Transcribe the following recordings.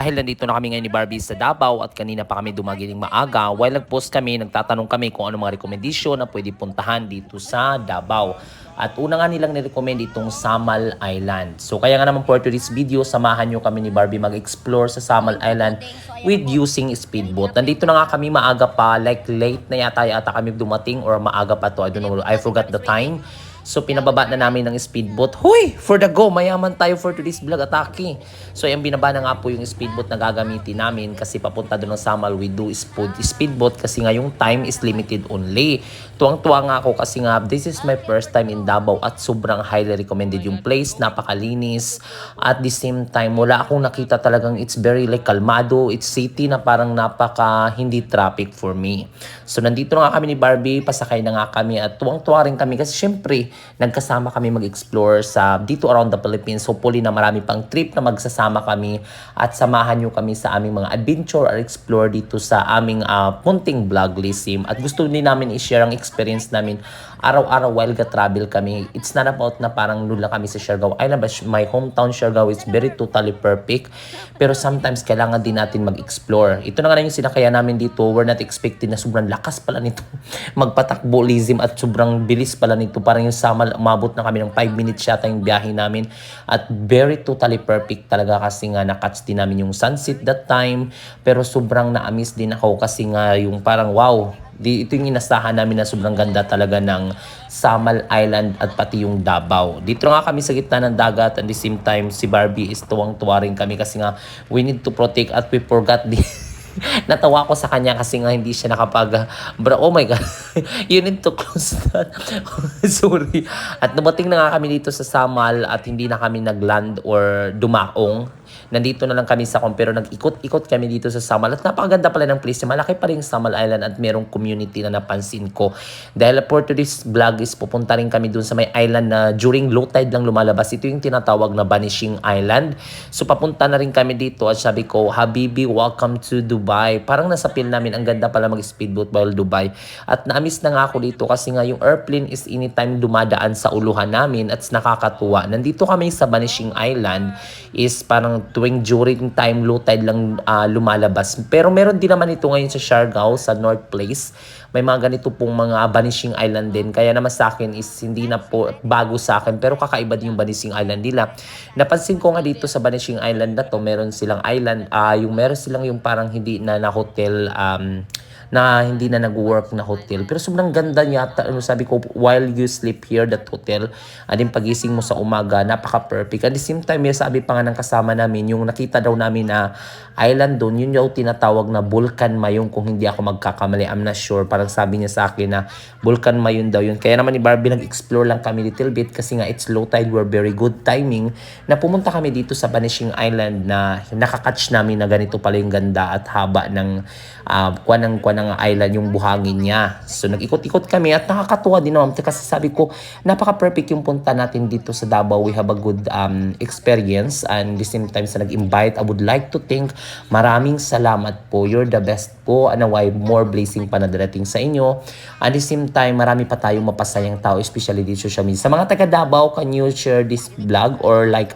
Dahil nandito na kami ngayon ni Barbie sa Davao at kanina pa kami dumagiling maaga. While nag-post kami, nagtatanong kami kung ano mga recommendation na pwede puntahan dito sa Davao. At una nga nilang nirecommend itong Samal Island. So kaya nga naman for today's video, samahan nyo kami ni Barbie mag-explore sa Samal Island with using speedboat. Nandito na nga kami maaga pa, like late na yata kami dumating or maaga pa to. I don't know, I forgot the time. So pinababa na namin ng speedboat. Huy! For the go! Mayaman tayo for today's vlog, atake. So yung binaba na nga po yung speedboat na gagamitin namin kasi papunta doon ng Samal we do speedboat kasi nga yung time is limited only. Tuwang-tuwa nga ako kasi nga this is my first time in Davao at sobrang highly recommended yung place. Napakalinis. At the same time, wala akong nakita talagang it's very like kalmado. It's city na parang napaka hindi traffic for me. So nandito na nga kami ni Barbie, pasakay na nga kami at tuwang-tuwa rin kami kasi syempre nagkasama kami mag-explore sa dito around the Philippines. Hopefully na marami pang trip na magsasama kami at samahan nyo kami sa aming mga adventure or explore dito sa aming punting vlog lisim. At gusto din namin i-share ang experience namin araw-araw while travel kami. It's not about na parang lula kami sa Siargao Island, but my hometown Siargao is very totally perfect. Pero sometimes kailangan din natin mag-explore. Ito na nga yung sinakaya namin dito. We're not expecting na sobrang lakas pala nito magpatakbo lisim at sobrang bilis pala nito. Parang yung Samal, umabot na kami ng 5 minutes yata yung biyahe namin. At very totally perfect talaga kasi nga na-catch din namin yung sunset that time. Pero sobrang na-amiss din ako kasi nga yung parang wow, ito yung inasahan namin na sobrang ganda talaga ng Samal Island at pati yung Davao. Dito nga kami sa gitna ng dagat and the same time si Barbie is tuwang-tuwa rin kami kasi nga we need to protect at we forgot the natawa ko sa kanya kasi nga hindi siya oh my god, you need to close that. Sorry. At dumating na nga kami dito sa Samal at hindi na kami nagland or dumaong. Nandito na lang kami sa pero nag-ikot-ikot kami dito sa Samal at napakaganda pala ng place. Malaki pa rin Samal Island at merong community na napansin ko. Dahil for today's vlog is pupunta rin kami dun sa may island na during low tide lang lumalabas. Ito yung tinatawag na Vanishing Island. So papunta na rin kami dito at sabi ko, Habibi, welcome to Dubai. Parang nasa feel namin, ang ganda pala mag-speedboat while Dubai. At na-miss na nga ako dito kasi nga yung airplane is anytime dumadaan sa uluhan namin at nakakatuwa. Nandito kami sa Vanishing Island is parang tuwing during time low tide lang lumalabas. Pero meron din naman ito ngayon sa Siargao, sa North Place. May mga ganito pong mga Vanishing Island din. Kaya naman sa akin is hindi na po bago sa akin. Pero kakaiba din yung Vanishing Island nila. Napansin ko nga dito sa Vanishing Island na to, meron silang island, meron silang yung parang hindi na hotel, na hindi na nag-work na hotel. Pero sobrang ganda niya. Sabi ko, while you sleep here, that hotel, ading pagising mo sa umaga, napaka-perfect. At the same time, sabi pa nga ng kasama namin, yung nakita daw namin na island doon, yun yung tinatawag na Bulkan Mayong kung hindi ako magkakamali. I'm not sure. Parang sabi niya sa akin na Bulkan Mayong daw yun. Kaya naman ni Barbie, nag-explore lang kami little bit kasi nga it's low tide, we're very good timing na pumunta kami dito sa Vanishing Island na nakakatch namin na ganito pala yung ganda at haba ng kuwan ng island yung buhangin niya. So nag-ikot-ikot kami at nakakatuwa din naman kasi sabi ko napaka-perfect yung punta natin dito sa Davao. We have a good experience and the same time sa nag-invite, I would like to thank, maraming salamat po. You're the best po and naway more blessing pa na darating sa inyo. At the same time, marami pa tayong mapasayang tao, especially dito sa social media. Sa mga taga Davao, can you share this vlog or like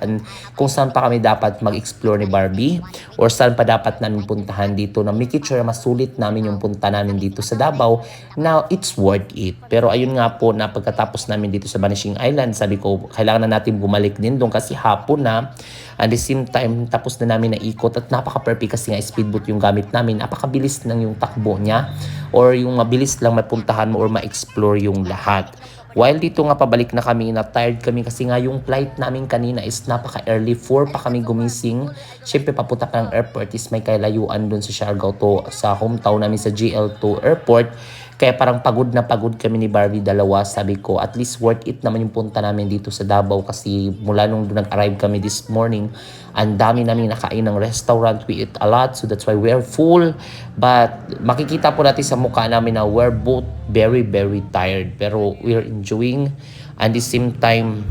kung saan pa kami dapat mag-explore ni Barbie or saan pa dapat namin puntahan dito na make it sure mas sulit namin yung punta namin dito sa Davao. Now, it's worth it. Pero ayun nga po na pagkatapos namin dito sa Vanishing Island, sabi ko, kailangan na natin bumalik din doon kasi hapon na. At the same time, tapos na namin na ikot at napaka-perfect kasi nga speedboat yung gamit namin. Napakabilis lang yung takbo niya or yung mabilis lang mapuntahan mo or ma-explore yung lahat. While dito nga pabalik na kami, na tired kami kasi nga yung flight namin kanina is napaka-early, 4 pa kami gumising. Siyempre papunta pa ng airport is may kailayuan dun sa Siargao to, sa hometown namin sa GL2 airport. Kaya parang pagod na pagod kami ni Barbie dalawa. Sabi ko, at least worth it naman yung punta namin dito sa Davao kasi mula nung nag-arrive kami this morning, ang dami namin nakain ng restaurant. We eat a lot, so that's why we're full. But makikita po natin sa mukha namin na we're both very, very tired. Pero we're enjoying. And the same time,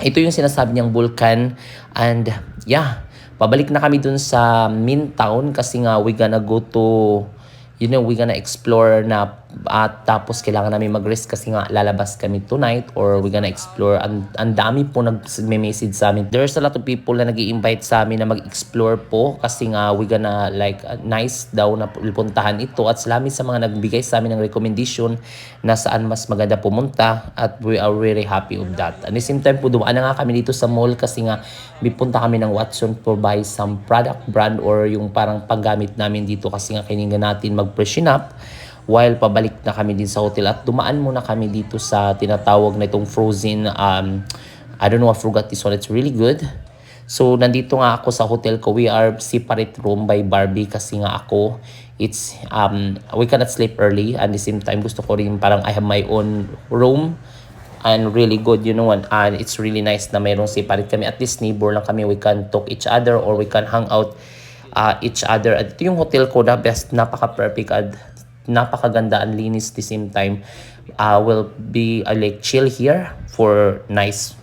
ito yung sinasabi niyang Bulkan. And yeah, pabalik na kami dun sa main town kasi nga we gonna go to, we're gonna explore na At tapos kailangan namin mag-rest kasi nga lalabas kami tonight or we're gonna explore. Ang dami po nag-message sa amin. There's a lot of people na nag-i-invite sa amin na mag-explore po kasi nga we're gonna like nice daw na puntahan ito. At salamat sa mga nagbigay sa amin ng recommendation na saan mas maganda pumunta at we are very happy of that. At the same time po dumaan na nga kami dito sa mall kasi nga bipunta kami ng Watson for buy some product brand or yung parang paggamit namin dito kasi nga kailangan natin mag-freshen up while pabalik na kami din sa hotel. At dumaan muna kami dito sa tinatawag na itong frozen, I don't know, I forgot this one. It's really good. So, nandito nga ako sa hotel ko. We are separate room by Barbie kasi nga ako, it's, we cannot sleep early. At the same time, gusto ko rin parang I have my own room and really good, you know, and it's really nice na mayroong separate kami. At least neighbor lang kami. We can talk each other or we can hang out each other. At ito yung hotel ko na best, napaka-perfect at napakaganda and linis the same time. Will be like chill here for nice